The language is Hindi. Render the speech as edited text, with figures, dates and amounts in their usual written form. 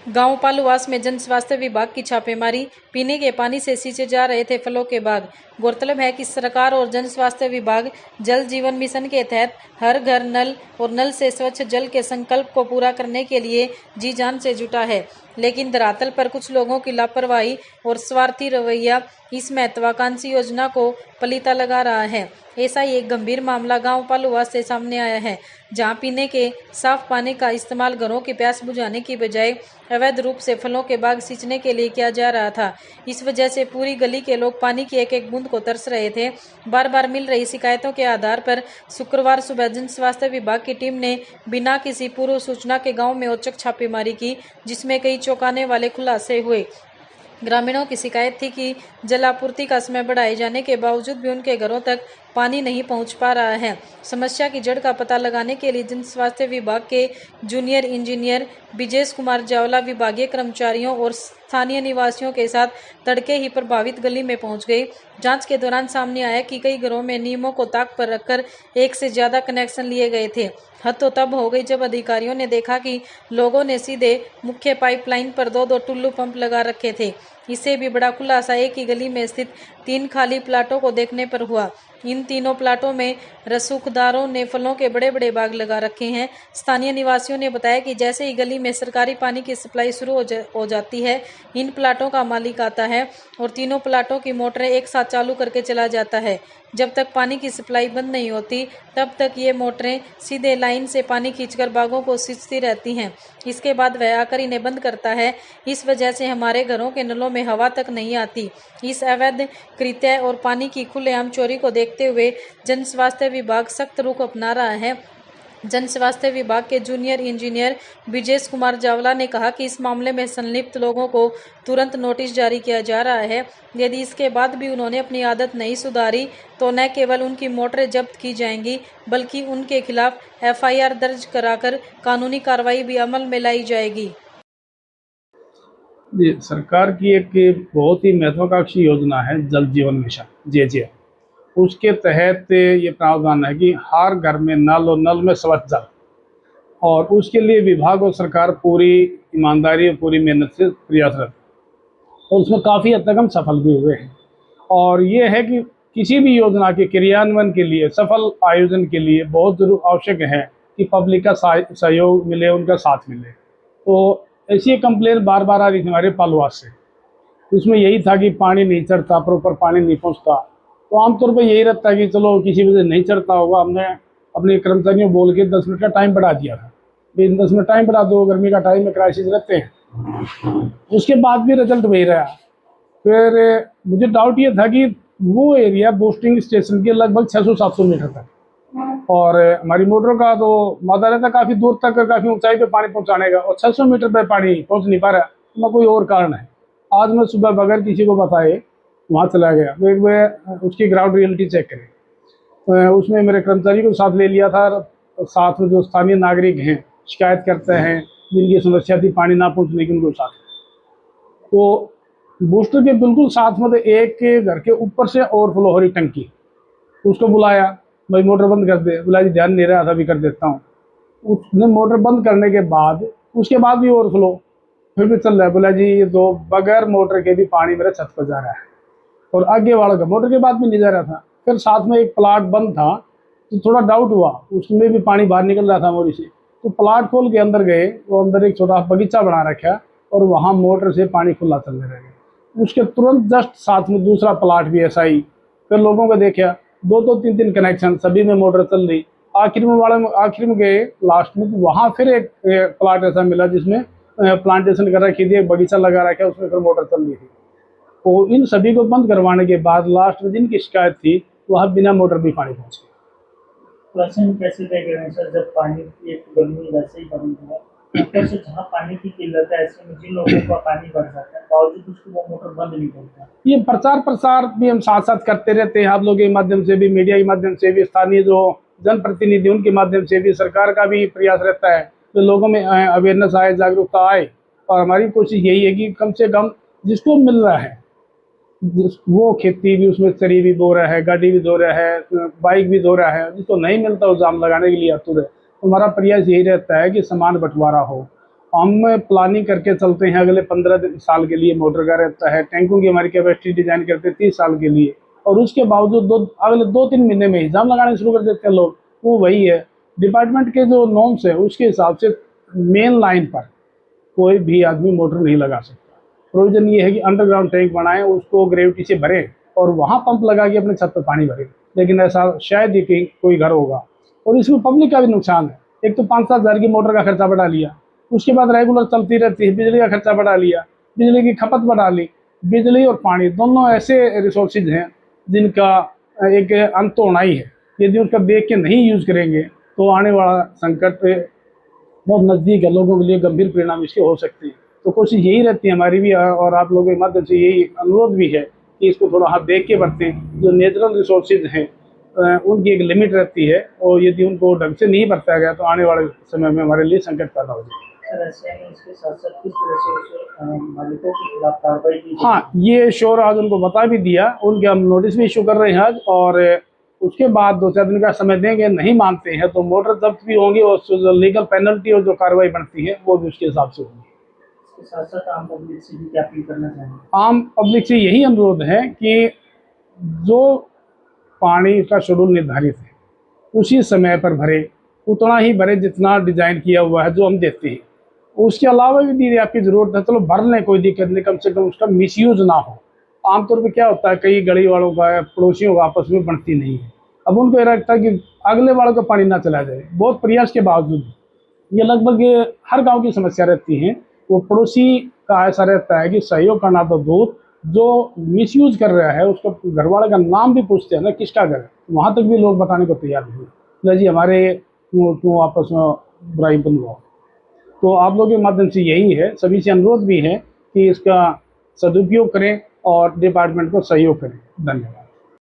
गांव पालुवास में जन स्वास्थ्य विभाग की छापेमारी। पीने के पानी से सींचे जा रहे थे फलों के बाग। गौरतलब है कि सरकार और जन स्वास्थ्य विभाग जल जीवन मिशन के तहत हर घर नल और नल से स्वच्छ जल के संकल्प को पूरा करने के लिए जी जान से जुटा है, लेकिन धरातल पर कुछ लोगों की लापरवाही और स्वार्थी रवैया इस महत्वाकांक्षी योजना को पलीता लगा रहा है। ऐसा ही एक गंभीर मामला गांव पालुवास से सामने आया है, जहां पीने के साफ पानी का इस्तेमाल घरों की प्यास बुझाने की बजाय अवैध रूप से फलों के बाग सींचने के लिए किया जा रहा था। इस वजह से पूरी गली के लोग पानी की एक एक बूंद को तरस रहे थे। बार बार मिल रही शिकायतों के आधार पर शुक्रवार सुबह जन स्वास्थ्य विभाग की टीम ने बिना किसी पूर्व सूचना के गांव में औचक छापेमारी की, जिसमें कई चौंकाने वाले खुलासे हुए। ग्रामीणों की शिकायत थी कि जल आपूर्ति का समय बढ़ाए जाने के बावजूद भी उनके घरों तक पानी नहीं पहुंच पा रहा है। समस्या की जड़ का पता लगाने के लिए जन स्वास्थ्य विभाग के जूनियर इंजीनियर ब्रिजेश कुमार जावला विभागीय कर्मचारियों और स्थानीय निवासियों के साथ तड़के ही प्रभावित गली में पहुंच गए। जांच के दौरान सामने आया कि कई घरों में नियमों को ताक पर रखकर एक से ज्यादा कनेक्शन लिए गए थे। हद तो तब हो गई जब अधिकारियों ने देखा कि लोगों ने सीधे मुख्य पाइपलाइन पर दो दो टुल्लू पंप लगा रखे थे। इससे भी बड़ा खुलासा एक ही गली में स्थित 3 खाली प्लाटों को देखने पर हुआ। इन तीनों प्लाटों में रसूखदारों ने फलों के बड़े बड़े बाग लगा रखे हैं। स्थानीय निवासियों ने बताया कि जैसे ही गली में सरकारी पानी की सप्लाई शुरू हो जाती है, इन प्लाटों का मालिक आता है और तीनों प्लाटों की मोटरें एक साथ चालू करके चला जाता है। जब तक पानी की सप्लाई बंद नहीं होती, तब तक ये मोटरें सीधे लाइन से पानी खींचकर बागों को सींचती रहती हैं। इसके बाद वह आकर इन्हें बंद करता है। इस वजह से हमारे घरों के नलों में हवा तक नहीं आती। इस अवैध कृत्य और पानी की खुलेआम चोरी को देखते हुए जन स्वास्थ्य विभाग सख्त रुख अपना रहा है। जन स्वास्थ्य विभाग के जूनियर इंजीनियर ब्रिजेश कुमार जावला ने कहा कि इस मामले में संलिप्त लोगों को तुरंत नोटिस जारी किया जा रहा है। यदि इसके बाद भी उन्होंने अपनी आदत नहीं सुधारी तो न केवल उनकी मोटरें जब्त की जाएंगी, बल्कि उनके खिलाफ FIR दर्ज कराकर कानूनी कार्रवाई भी अमल में लाई जाएगी। जी, सरकार की एक बहुत ही महत्वाकांक्षी योजना है जल जीवन मिशन JJ। उसके तहत ये प्रावधान है कि हर घर में नल और नल में स्वच्छ जल, और उसके लिए विभाग और सरकार पूरी ईमानदारी और पूरी मेहनत से प्रयासरत, और उसमें काफ़ी हद तक हम सफल भी हुए हैं। और ये है कि किसी भी योजना के क्रियान्वयन के लिए, सफल आयोजन के लिए बहुत जरूर आवश्यक है कि पब्लिक का सहयोग मिले, उनका साथ मिले। तो ऐसी कंप्लेन बार बार आ रही थी हमारे पालुवास से। उसमें यही था कि पानी नहीं चढ़ता, प्रॉपर पानी नहीं पहुंचता। तो आमतौर पर यही रहता है कि चलो किसी वजह से नहीं चढ़ता होगा, हमने अपने कर्मचारियों बोल के 10 मिनट का टाइम बढ़ा दिया था। 10 मिनट टाइम बढ़ा दो, गर्मी का टाइम में क्राइसिस रहते हैं। उसके बाद भी रिजल्ट वही रहा। फिर मुझे डाउट ये था कि वो एरिया बूस्टिंग स्टेशन के लगभग 600-700 मीटर तक, और हमारी मोटरों का तो मादा रहता काफ़ी दूर तक, काफ़ी ऊंचाई पे पानी पहुंचाने का, और 600 मीटर पे पानी पहुंच नहीं पा रहा। ना कोई और कारण है। आज मैं सुबह बगैर किसी को बताए वहाँ चला गया, तो एक मैं उसकी ग्राउंड रियलिटी चेक करें। उसमें मेरे कर्मचारी को साथ ले लिया था, साथ में जो स्थानीय नागरिक हैं, शिकायत करते हैं, जिनकी समस्या थी पानी ना पहुँचने की, उनको साथ। तो बूस्टर के बिल्कुल साथ में एक के घर के ऊपर से ओवरफ्लो हो रही टंकी, उसको बुलाया, भाई मोटर बंद कर दे। बोला जी ध्यान नहीं रहा था, अभी कर देता हूँ। उसने मोटर बंद करने के बाद उसके बाद भी ओवरफ्लो फिर भी चल रहा है। बोला जी ये तो बगैर मोटर के भी पानी मेरे छत पर जा रहा है, और आगे वाला का मोटर के बाद भी नहीं जा रहा था। फिर साथ में एक प्लाट बंद था, तो थोड़ा डाउट हुआ, उसमें भी पानी बाहर निकल रहा था मोरी से। तो प्लाट खोल के अंदर गए, वो अंदर एक छोटा बगीचा बना रखा, और वहाँ मोटर से पानी खुला चलने लगे। उसके तुरंत जस्ट साथ में दूसरा प्लाट भी ऐसा ही। फिर लोगों को देखा, 2-2, 3-3 कनेक्शन, सभी में मोटर चल रही। आखिर में गए लास्ट में, तो वहाँ फिर एक प्लाट ऐसा मिला जिसमें प्लांटेशन कर रखी थी, एक बगीचा लगा रखा, उसमें फिर मोटर चल रही थी। तो इन सभी को बंद करवाने के बाद लास्ट में जिनकी शिकायत थी, वहाँ बिना मोटर भी पानी पहुँचे। प्रश्न कैसे देख रहे हैं सर, जब पानी एक गर्मी वैसे ही बंद हुआ, ऊपर से जहाँ पानी की किल्लत है, ऐसे में जिन लोगों का पानी बढ़ जाता है, बावजूद उसको वो मोटर बंद नहीं करता। ये प्रचार प्रसार भी हम साथ साथ करते रहते हैं, आप लोगों के माध्यम से भी, मीडिया के माध्यम से भी, स्थानीय जो जनप्रतिनिधि उनके माध्यम से भी, सरकार का भी प्रयास रहता है तो लोगों में अवेयरनेस आए, जागरूकता आए। और हमारी कोशिश यही है कि कम से कम जिसको मिल रहा है, वो खेती भी उसमें चरी भी बो रहा है, गाड़ी भी धो रहा है, बाइक भी धो रहा है, जिसको नहीं मिलता वो जाम लगाने के लिए आतुर है। तो हमारा प्रयास यही रहता है कि समान बंटवारा हो, हम प्लानिंग करके चलते हैं अगले 15 साल के लिए मोटर का रहता है। टैंकों की हमारी कैपेसिटी डिजाइन करते हैं 30 साल के लिए, और उसके बावजूद अगले 2-3 महीने में ही जाम लगाने शुरू कर देते हैं लोग। वो वही है, डिपार्टमेंट के जो नॉर्म्स है उसके हिसाब से मेन लाइन पर कोई भी आदमी मोटर नहीं लगा सकता। प्रोविजन ये है कि अंडरग्राउंड टैंक बनाएं, उसको ग्रेविटी से भरें और वहाँ पंप लगा के अपने छत पर पानी भरें। लेकिन ऐसा शायद ही कहीं कोई घर होगा, और इसमें पब्लिक का भी नुकसान है। एक तो 5-7 हज़ार की मोटर का खर्चा बढ़ा लिया, उसके बाद रेगुलर चलती रहती है, बिजली का खर्चा बढ़ा लिया, बिजली की खपत बढ़ा ली। बिजली और पानी दोनों ऐसे रिसोर्सेज हैं जिनका एक अंत तो होना ही है। यदि उसका देख के नहीं यूज़ करेंगे तो आने वाला संकट बहुत नज़दीक है, लोगों के लिए गंभीर परिणाम इसके हो सकते हैं। तो कोशिश यही रहती है हमारी भी, और आप लोगों की मदद से यही अनुरोध भी है कि इसको थोड़ा हाथ देख के बरतें। जो नेचुरल रिसोर्सेज हैं उनकी एक लिमिट रहती है, और यदि उनको ढंग से नहीं बरता गया तो आने वाले समय में हमारे लिए संकट पैदा हो जाएगा। सर, ऐसे में इसके साथ-साथ किस तरह से उसे मालिकों के खिलाफ कार्रवाई की जाए? हाँ, ये श्योर आज उनको बता भी दिया, उनके हम नोटिस भी इशू कर रहे हैं आज, और उसके बाद 2-4 दिन का समय देंगे। नहीं मानते हैं तो मोटर जब्त भी होंगी, और जो लीगल पेनल्टी और जो कार्रवाई बनती है वो भी उसके हिसाब से होगी। इसके साथ-साथ आम पब्लिक से भी क्या अपील करना चाहेंगे? आम पब्लिक से यही अनुरोध है कि जो पानी का शेड्यूल निर्धारित है उसी समय पर भरे, उतना ही भरे जितना डिजाइन किया हुआ है जो हम देते हैं। उसके अलावा भी यदि आपकी ज़रूरत है चलो भर लें, कोई दिक्कत नहीं, कम से कम उसका मिसयूज ना हो। आमतौर पे क्या होता है, कई गली वालों का पड़ोसियों का आपस में बनती नहीं है। अब उनको ये लगता है कि अगले वालों का पानी ना चला जाए, बहुत प्रयास के बावजूद। ये लगभग हर गांव की समस्या रहती है। वो पड़ोसी का ऐसा रहता है कि सहयोग करना तो दूर, जो मिसयूज कर रहा है उसको घर वाले का नाम भी पूछते हैं ना, किसका घर है, वहाँ तक भी लोग बताने को तैयार नहीं है। जी हमारे क्यों आपस में बुराई बनवाओ। तो आप लोगों के माध्यम से यही है, सभी से अनुरोध भी है कि इसका सदुपयोग करें और डिपार्टमेंट को सहयोग करें। धन्यवाद।